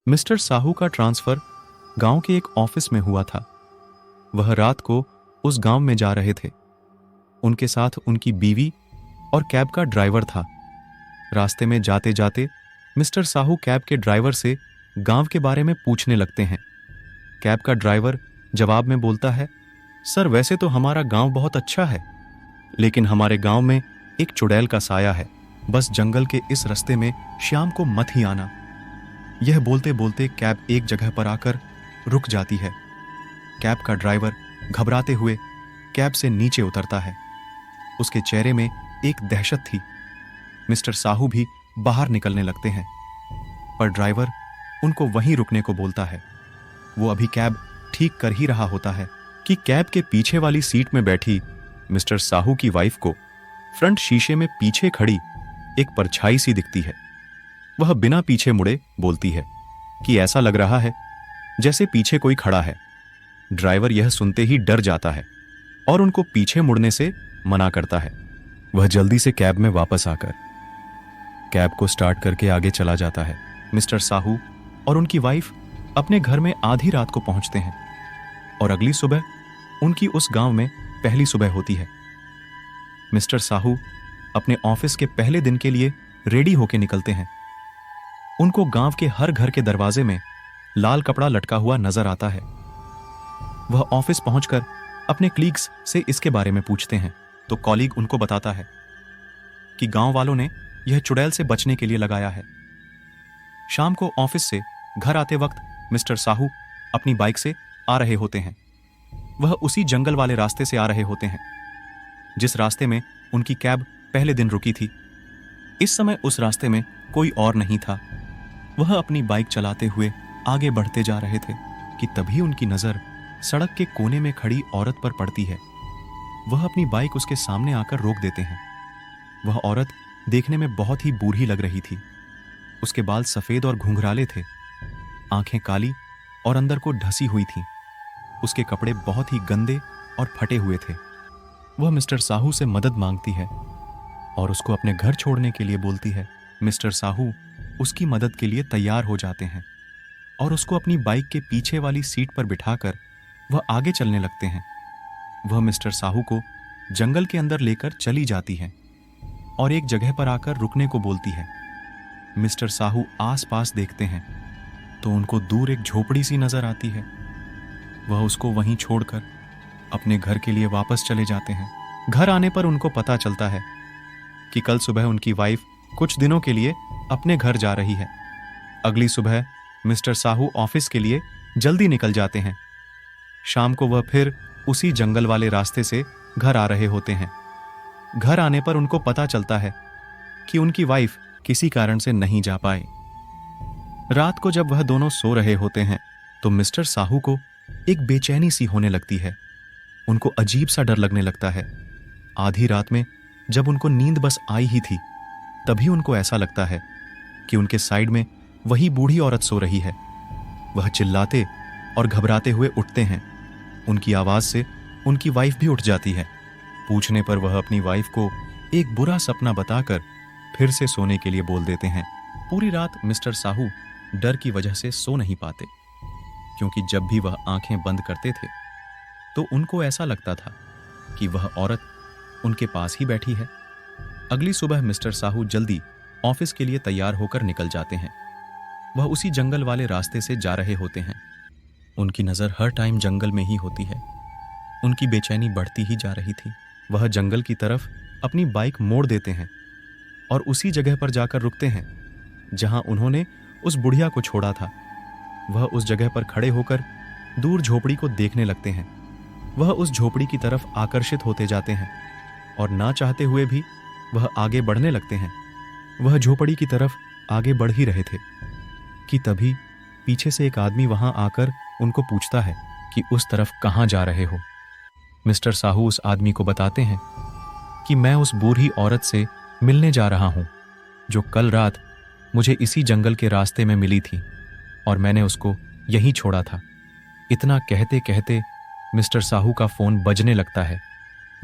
Mister Sahu का transfer गांव के एक ऑफिस में हुआ था। वह रात को उस गांव में जा रहे थे। उनके साथ उनकी बीवी और कैब का ड्राइवर था। रास्ते में जाते जाते मिस्टर साहू कैब के ड्राइवर से गांव के बारे में पूछने लगते हैं। कैब का ड्राइवर जवाब में बोलता है, सर वैसे तो हमारा गांव बहुत अच्छा है, लेकिन हमारे गांव में एक चुड़ैल का साया है। बस जंगल के इस रास्ते में शाम को मत ही आना। यह बोलते बोलते कैब एक जगह पर आकर रुक जाती है। कैब का ड्राइवर घबराते हुए कैब से नीचे उतरता है। उसके चेहरे में एक दहशत थी। मिस्टर साहू भी बाहर निकलने लगते हैं, पर ड्राइवर उनको वहीं रुकने को बोलता है। वो अभी कैब ठीक कर ही रहा होता है कि कैब के पीछे वाली सीट में बैठी मिस्टर साहू की वाइफ को फ्रंट शीशे में पीछे खड़ी एक परछाई सी दिखती है। वह बिना पीछे मुड़े बोलती है कि ऐसा लग रहा है जैसे पीछे कोई खड़ा है। ड्राइवर यह सुनते ही डर जाता है और उनको पीछे मुड़ने से मना करता है। वह जल्दी से कैब में वापस आकर कैब को स्टार्ट करके आगे चला जाता है। मिस्टर साहू और उनकी वाइफ अपने घर में आधी रात को पहुंचते हैं और अगली सुबह उनकी उस गांव में पहली सुबह होती है। मिस्टर साहू अपने ऑफिस के पहले दिन के लिए रेडी होके निकलते हैं। उनको गांव के हर घर के दरवाजे में लाल कपड़ा लटका हुआ नजर आता है। वह ऑफिस पहुंचकर अपने कलीग्स से इसके बारे में पूछते हैं, तो कॉलीग उनको बताता है कि गांव वालों ने यह चुड़ैल से बचने के लिए लगाया है। शाम को ऑफिस से घर आते वक्त मिस्टर साहू अपनी बाइक से आ रहे होते हैं। वह उसी जंगल वाले रास्ते से आ रहे होते हैं जिस रास्ते में उनकी कैब पहले दिन रुकी थी। इस समय उस रास्ते में कोई और नहीं था। वह अपनी बाइक चलाते हुए आगे बढ़ते जा रहे थे कि तभी उनकी नजर सड़क के कोने में खड़ी औरत पर पड़ती है। वह अपनी बाइक उसके सामने आकर रोक देते हैं। वह औरत देखने में बहुत ही बूढ़ी लग रही थी। उसके बाल सफेद और घुंघराले थे, आंखें काली और अंदर को ढसी हुई थीं। उसके कपड़े बहुत ही गंदे और फटे हुए थे। वह मिस्टर साहू से मदद मांगती है और उसको अपने घर छोड़ने के लिए बोलती है। मिस्टर साहू उसकी मदद के लिए तैयार हो जाते हैं और उसको अपनी बाइक के पीछे वाली सीट पर बिठाकर वह आगे चलने लगते हैं। वह मिस्टर साहू को जंगल के अंदर लेकर चली जाती है और एक जगह पर आकर रुकने को बोलती है। मिस्टर साहू आसपास देखते हैं तो उनको दूर एक झोपड़ी सी नजर आती है। वह उसको वहीं छोड़कर अपने घर के लिए वापस चले जाते हैं। घर आने पर उनको पता चलता है कि कल सुबह उनकी वाइफ कुछ दिनों के लिए अपने घर जा रही है। अगली सुबह मिस्टर साहू ऑफिस के लिए जल्दी निकल जाते हैं। शाम को वह फिर उसी जंगल वाले रास्ते से घर आ रहे होते हैं। घर आने पर उनको पता चलता है कि उनकी वाइफ किसी कारण से नहीं जा पाए। रात को जब वह दोनों सो रहे होते हैं तो मिस्टर साहू को एक बेचैनी सी होने लगती है। उनको अजीब सा डर लगने लगता है। आधी रात में जब उनको नींद बस आई ही थी, तभी उनको ऐसा लगता है कि उनके साइड में वही बूढ़ी औरत सो रही है। वह चिल्लाते और घबराते हुए उठते हैं। उनकी आवाज से उनकी वाइफ भी उठ जाती है। पूछने पर वह अपनी वाइफ को एक बुरा सपना बताकर फिर से सोने के लिए बोल देते हैं। पूरी रात मिस्टर साहू डर की वजह से सो नहीं पाते, क्योंकि जब भी वह आंखें बंद करते थे तो उनको ऐसा लगता था कि वह औरत उनके पास ही बैठी है। अगली सुबह मिस्टर साहू जल्दी ऑफिस के लिए तैयार होकर निकल जाते हैं। वह उसी जंगल वाले रास्ते से जा रहे होते हैं। उनकी नज़र हर टाइम जंगल में ही होती है। उनकी बेचैनी बढ़ती ही जा रही थी। वह जंगल की तरफ अपनी बाइक मोड़ देते हैं और उसी जगह पर जाकर रुकते हैं जहां उन्होंने उस बुढ़िया को छोड़ा था। वह उस जगह पर खड़े होकर दूर झोपड़ी को देखने लगते हैं। वह उस झोपड़ी की तरफ आकर्षित होते जाते हैं और ना चाहते हुए भी वह आगे बढ़ने लगते हैं। वह झोपड़ी की तरफ आगे बढ़ ही रहे थे कि तभी पीछे से एक आदमी वहां आकर उनको पूछता है कि उस तरफ कहां जा रहे हो। मिस्टर साहू उस आदमी को बताते हैं कि मैं उस बूढ़ी औरत से मिलने जा रहा हूं जो कल रात मुझे इसी जंगल के रास्ते में मिली थी और मैंने उसको यहीं छोड़ा था। इतना कहते कहते मिस्टर साहू का फोन बजने लगता है।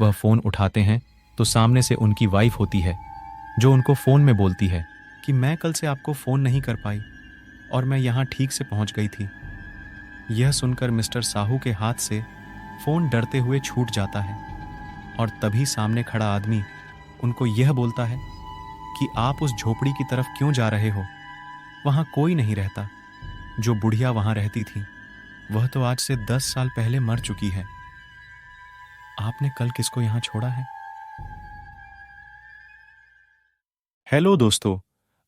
वह फोन उठाते हैं तो सामने से उनकी वाइफ होती है जो उनको फोन में बोलती है कि मैं कल से आपको फोन नहीं कर पाई और मैं यहाँ ठीक से पहुँच गई थी। यह सुनकर मिस्टर साहू के हाथ से फ़ोन डरते हुए छूट जाता है और तभी सामने खड़ा आदमी उनको यह बोलता है कि आप उस झोपड़ी की तरफ क्यों जा रहे हो? वहाँ कोई नहीं रहता। जो बुढ़िया वहाँ रहती थी, वह तो आज से 10 साल पहले मर चुकी है। आपने कल किसको यहाँ छोड़ा है? हेलो दोस्तों,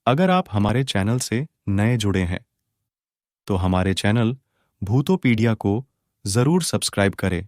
अगर आप हमारे चैनल से नए जुड़े हैं, तो हमारे चैनल भूतोपीडिया को ज़रूर सब्सक्राइब करें